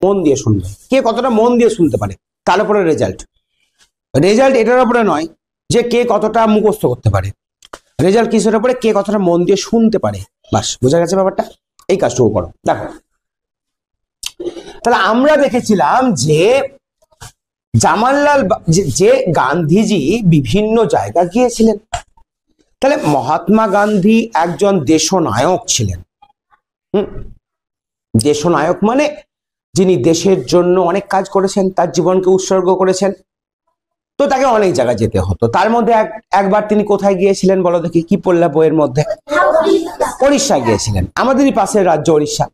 মন দিয়ে শুনবে, কে কতটা মন দিয়ে শুনতে পারে তার উপরে রেজাল্ট। রেজাল্ট এটার উপরে নয় যে কে কতটা মুখস্থ করতে পারে, রেজাল্ট কিসের উপরে, কে কতটা মন দিয়ে শুনতে পারে। বাস, বোঝা গেছে ব্যাপারটা? এই কাজটুকু করো। দেখো, তাহলে আমরা দেখেছিলাম যে জামাললাল যে গান্ধীজি বিভিন্ন জায়গা গিয়েছিলেন। তাহলে মহাত্মা গান্ধী একজন দেশনায়ক ছিলেন। দেশনায়ক মানে যিনি দেশের জন্য অনেক কাজ করেছেন, তার জীবনকে উৎসর্গ করেছেন। তো তাকে অনেক জায়গায় যেতে হতো। তার মধ্যে একবার তিনি কোথায় গিয়েছিলেন বলো দেখি, কি পড়লা বইয়ের মধ্যে? উড়িষ্যা গিয়েছিলেন, আমাদেরই পাশের রাজ্য উড়িষ্যা।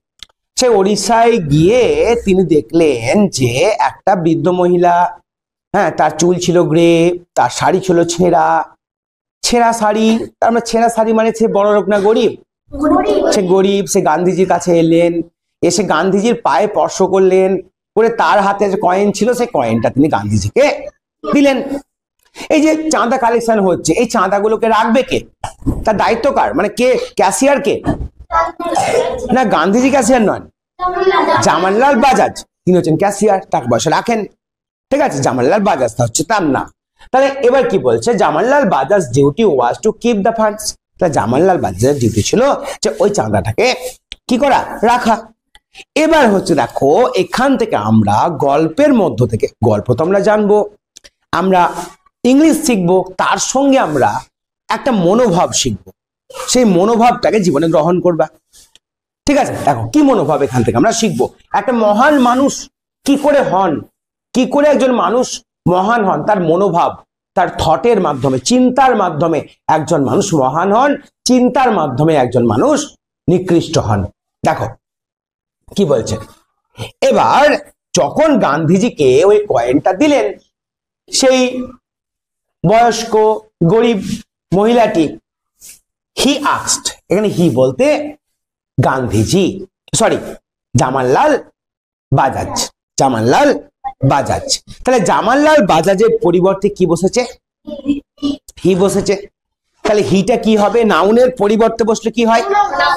সেই উড়িষ্যায় গিয়ে তিনি দেখলেন যে একটা বৃদ্ধ মহিলা, হ্যাঁ, তার চুল ছিল গ্রে, তার শাড়ি ছিল ছেঁড়া শাড়ি। তার মানে ছেঁড়া শাড়ি মানে সে বড় লোক না গরিব? সে গরিব। সে গান্ধীজির কাছে এলেন, এসে গান্ধীজির পায়ে স্পর্শ করলেন, করে তার হাতে যে কয়েন ছিল সেই কয়েনটা তিনি গান্ধীজিকে দিলেন। এই যে চাঁদা কালেকশন হচ্ছে, এই চাঁদাগুলোকে রাখবে কে? তার দায়িত্ব কার? মানে কে ক্যাশিয়ার? কে? না, গান্ধীজি ক্যাশিয়ার নন, জামাললাল বাজাজ তিনি হচ্ছেন ক্যাশিয়ার, টাকা পয়সা রাখেন। ঠিক আছে, জামাললাল বাজাজ হচ্ছে তার নাম। তাহলে এবার কি বলছে, Jamnalal Bajaj duty was to keep the funds. তাহলে জামাললাল বাজাজের ডিউটি ছিল যে ওই চাঁদাটাকে কি করা, রাখা। এবার হচ্ছে দেখো, এখান থেকে আমরা গল্পের মধ্য থেকে, গল্প তো আমরা জানবো, আমরা ইংলিশ শিখবো, তার সঙ্গে আমরা একটা মনোভাব শিখবো। সেই মনোভাবটাকে জীবনে গ্রহণ করবা। ঠিক আছে, দেখো কি মনোভাব এখান থেকে আমরা শিখবো। একটা মহান মানুষ কি করে হন, কি করে একজন মানুষ মহান হন, তার মনোভাব, তার থটের মাধ্যমে, চিন্তার মাধ্যমে একজন মানুষ মহান হন, চিন্তার মাধ্যমে একজন মানুষ নিকৃষ্ট হন। দেখো কি বলছে। এবার যখন গান্ধীজিকে ওই কয়েনটা দিলেন, সেই বয়স্ক গরিব মহিলাটি, হি আস্কড, এখানে হি বলতে গান্ধীজি, সরি জামাললাল বাজাজ, জামাললাল বাজাজ। তাহলে জামাললাল বাজাজের পরিবর্তে কি বসেছে? হি বসেছে। তাহলে হিটা কি হবে? নাউনের পরিবর্তে বসলে কি হয়?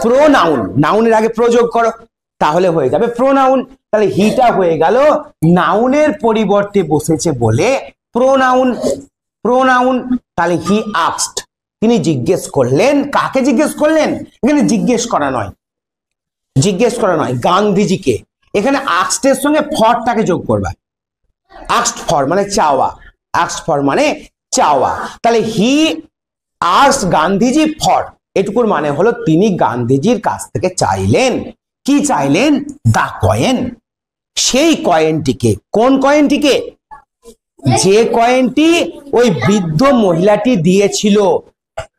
প্রোনাউন। নাউনের আগে প্রযোগ করো, তাহলে হয়ে যাবে প্রোনাউন। তাহলে হিটা হয়ে গেল নাউনের পরিবর্তে বসেছে বলে প্রোনাউন। প্রোনাউন। তাহলে হি আস্কড, তিনি জিজ্ঞেস করলেন। কাকে জিজ্ঞেস করলেন? এখানে জিজ্ঞেস করা নয়, জিজ্ঞেস করা নয়, গান্ধীজিকে। এখানে আস্কডের সঙ্গে ফরটাকে যোগ করবা। আস্কড ফর মানে চাওয়া, আস্কড ফর মানে চাওয়া। তাহলে হি আস্কড গান্ধীজি ফর, এটুকুর মানে হলো তিনি গান্ধীজির কাছ থেকে চাইলেন। কি চাইলেন? দা কয়েন। সেই কয়েনটিকে, কোন কয়েনটিকে? যে কয়েনটি ওই বৃদ্ধ মহিলাটি দিয়েছিল।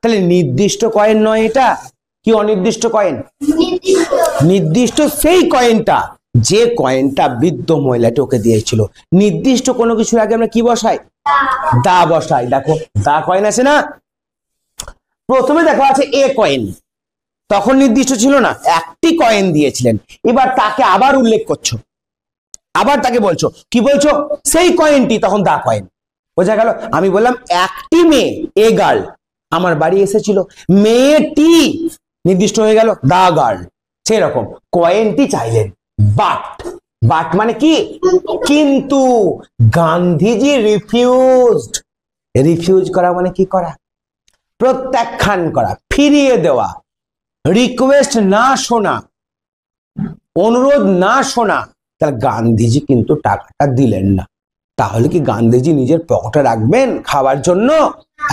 তাহলে নির্দিষ্ট কয়েন নয়, এটা কি অনির্দিষ্ট কয়েন? নির্দিষ্ট সেই কয়েনটা, যে কয়েনটা বৃদ্ধ মহিলাটি ওকে দিয়েছিল। নির্দিষ্ট কোনো কিছুর আগে আমরা কি বসাই? দা বসাই। দেখো দা কয়েন আছে না, প্রথমে দেখো আছে এ কয়েন, তখন নির্দিষ্ট ছিল না, একটি কয়েন দিয়েছিলেন। এবার তাকে আবার উল্লেখ করছো, আবার তাকে বলছো, কি বলছো? সেই কয়েনটি, তখন দা কয়েন। বোঝা গেল? আমি বললাম একটি মেয়ে, এ গার্ল, আমার বাড়ি এসেছিল, মেয়েটি নির্দিষ্ট হয়ে গেল, দা গার্ল। সেরকম কয়েনটি চাইলেন, বাট, বাট মানে কি? কিন্তু। গান্ধীজি রিফিউজড। রিফিউজ করা মানে কি করা? প্রত্যাখ্যান করা, ফিরিয়ে দেওয়া, রিকোয়েস্ট না শোনা, অনুরোধ না শোনা। তাহলে গান্ধীজি কিন্তু টাকাটা দিলেন না। তাহলে কি গান্ধীজি নিজের পকেটে রাখবেন খাওয়ার জন্য?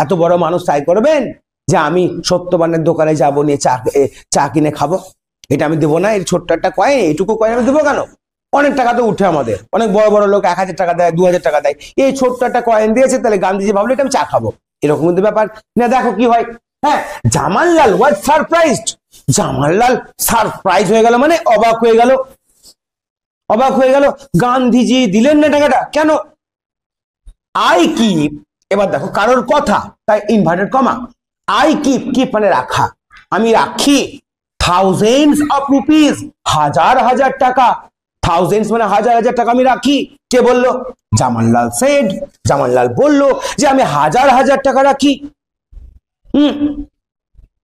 এত বড় মানুষ তাই করবেন যে আমি সত্যবানের দোকানে যাবো, নিয়ে চা কিনে খাবো, এটা আমি দেবো না? এই ছোট্ট একটা কয়েন, এইটুকু কয়েন আমি দেবো কেন? অনেক টাকা তো উঠে আমাদের, অনেক বড় বড় লোক 1000 টাকা দেয়, 2000 টাকা দেয়, এই ছোট্ট একটা কয়েন দিয়েছে, তাহলে গান্ধীজি ভাবলো এটা আমি চা খাবো, এরকম কিন্তু ব্যাপার না। দেখো কি হয়, হ্যাঁ, Jamnalal was surprised. Jamnalal surprise হয়ে গেল, মানে অবাক হয়ে গেল, অবাক হয়ে গেল। গান্ধীজি দিলেন না টাকাটা, কেন? আই কিপ, এবার দেখো কারোর কথা, তাই inverted comma, I keep, keep মানে রাখা, আমি রাখি, থাউজেন্ডস অফ রুপিস, হাজার হাজার টাকা, থাউজেন্ডস মানে হাজার হাজার টাকা আমি রাখি। কে বললো? জামাললাল সেড, জামাললাল বললো যে আমি হাজার হাজার টাকা রাখি।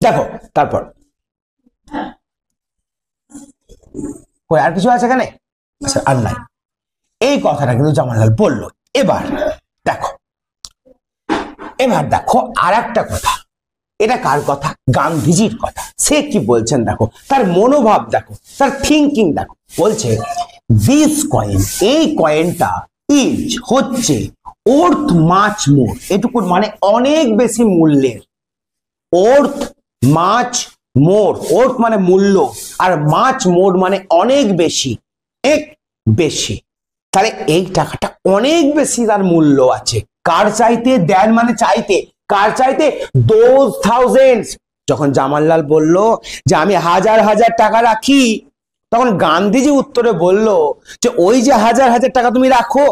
দেখো তারপর আর কিছু আছে এখানে? আচ্ছা আর নাই, এই কথাটা কিন্তু জামাললাল বলল। এবার দেখো আর একটা কথা, এটা কার কথা? গান্ধীজির কথা। সে কি বলছেন দেখো, তার মনোভাব দেখো, তার থিঙ্কিং দেখো। বলছে দিস কয়েন, এই কয়েনটা ইজ হচ্ছে ওর্থ মাচ মোর, এটুকু মানে অনেক বেশি মূল্যের। ওর্থ মাচ মোর, ওর্থ মানে মূল্য, আর মাচ মোর মানে অনেক বেশি, এক বেশি। তাহলে এই টাকাটা অনেক বেশি তার মূল্য আছে। কার চাইতে? দেন মানে চাইতে, কার চাইতে? Those thousands. যখন জামাললাল বলল যে আমি হাজার হাজার টাকা রাখি, তখন গান্ধীজি উত্তরে বলল যে ওই যে হাজার হাজার টাকা তুমি রাখো,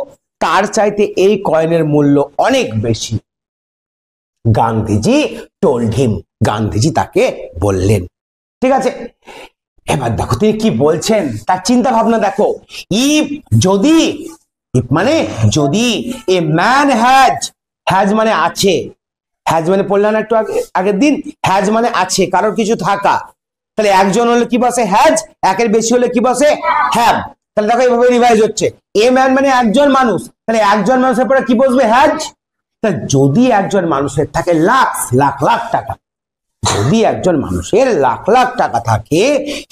তার চাইতে এই কয়েনের মূল্য অনেক বেশি। গান্ধীজি টোল্ড হিম, গান্ধীজি তাকে বললেন। ঠিক আছে, এবার দেখো তিনি কি বলছেন, তার চিন্তা ভাবনা দেখো। ইফ যদি, ইফ মানে যদি, এ ম্যান হ্যাজ মানে আছে, হ্যাজ মানে পড়লাম না একটু আগের দিন, হ্যাজ মানে আছে, কারোর কিছু থাকা। তাহলে একজন হলে কি বসে? হ্যাজ। একের বেশি হলে কি বসে? হ্যাভ। তাহলে দেখো এইভাবে রিভাইজ হচ্ছে। এ ম্যান মানে একজন মানুষ, তাহলে একজন মানুষের পরে কি বসবে? হ্যাজ। তাহলে যদি একজন মানুষের থাকে লাখ লাখ লাখ টাকা, যদি একজন মানুষের লাখ লাখ টাকা থাকে,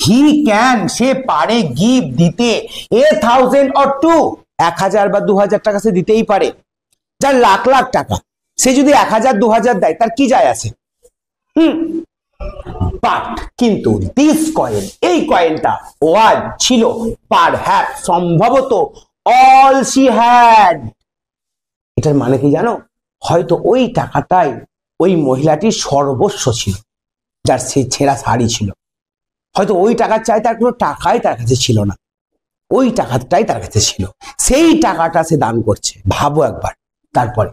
হি ক্যান, সে পারে, গিভ দিতে, 1000 or 2, 1000 বা 2000 টাকা সে দিতেই পারে। যার লাখ লাখ টাকা, সে যদি 1000 2000 দেয়, তার কি যায় আসে? বাট কিন্তু দিস কয়েন, এই কয়েনটা ওয়াজ ছিল, পারহ্যাপ সম্ভবত, অল শি হ্যাড। এটার মানে কি জানো? হয়তো ওই টাকাটাই ওই মহিলাটির সর্বস্ব ছিল, যার সেই ছেঁড়া শাড়ি ছিল। হয়তো ওই টাকার চাই তার কোনো টাকাই তার কাছে ছিল না, ওই টাকাটাই তার কাছে ছিল, সেই টাকাটা সে দান করছে। ভাবো একবার। তারপরে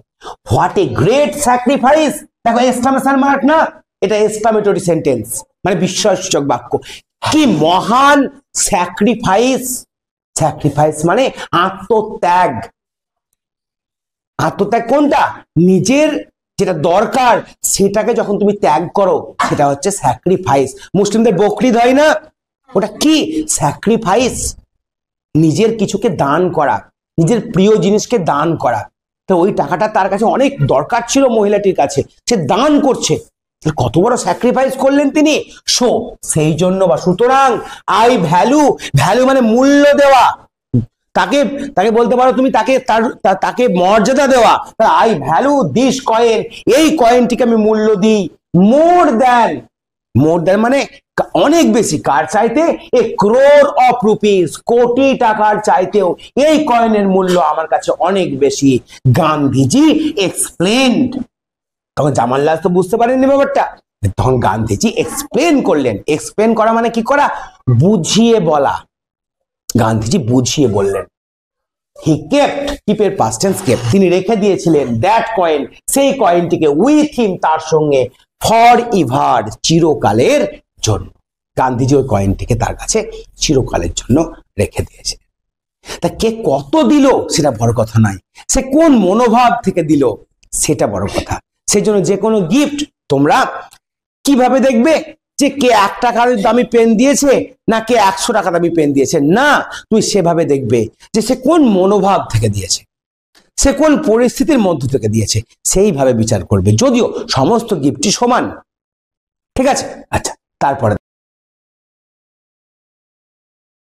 হোয়াট এ গ্রেট স্যাক্রিফাইস, দেখো এক্সক্লামেশন মার্ক না, এটা এক্সক্লামেটরি সেন্টেন্স, মানে বিস্ময়সূচক বাক্য। কি মহান স্যাক্রিফাইস, স্যাক্রিফাইস মানে আত্মত্যাগ। আত্মত্যাগ কোনটা? নিজের যেটা দরকার সেটাকে যখন তুমি ত্যাগ করো, সেটা হচ্ছে স্যাক্রিফাইস। মুসলিমদের বকরিদ হয় না, ওটা কি? স্যাক্রিফাইস। নিজের কিছুকে দান করা, নিজের প্রিয় জিনিসকে দান করা। তো ওই টাকাটা তার কাছে অনেক দরকার ছিল মহিলাটির কাছে, সে দান করছে। কত বড় স্যাক্রিফাইস করলেন তিনি। সো সেই জন্য বা সুতরাং আই ভ্যালু, ভ্যালু মানে মূল্য দেওয়া, তাকে তাকে বলতে পারো তুমি, তাকে মর্যাদা দেওয়া। আই ভ্যালু দিস কয়েন, এই কয়েনটিকে আমি মূল্য দিই, মোর দ্যান, মোর দ্যান মানে অনেক বেশি। কার চাইতে? এ ক্রোর অফ রুপিস, কোটি টাকার চাইতেও এই কয়েনের মূল্য আমার কাছে অনেক বেশি। গান্ধীজি এক্সপ্লেনড। তখন জামাললাল তো বুঝতে পারেননি ব্যাপারটা, তখন গান্ধীজি এক্সপ্লেন করলেন। এক্সপ্লেন করা মানে কি করা? বুঝিয়ে বলা। গান্ধীজি বুঝিয়ে বললেন। হি কেপ্ট, কিপের পাস্ট টেন্স কেপ্ট, তিনি রেখে দিয়েছিলেন দ্যাট কয়েন, সেই কয়েনটিকে, উইথ হিম, তার সঙ্গে, ফর এভার, চিরকালের জন্য। গান্ধীজি ওই কয়েনটিকে তার কাছে চিরকালের জন্য রেখে দিয়েছিলেন। তা কে কত দিল সেটা বড় কথা নয়, সে কোন মনোভাব থেকে দিল সেটা বড় কথা। সেই জন্য যে কোনো গিফট তোমরা কিভাবে দেখবে যে কে 1 টাকার দামি পেন দিয়েছে না কে 100 টাকা দামি পেন দিয়েছে? না, তুই সেভাবে দেখবে যে সে কোন মনোভাব থেকে দিয়েছে, সে কোন পরিস্থিতির মধ্য থেকে দিয়েছে, সেইভাবে বিচার করবে। যদিও সমস্ত গিফটই সমান। ঠিক আছে? আচ্ছা, তারপরে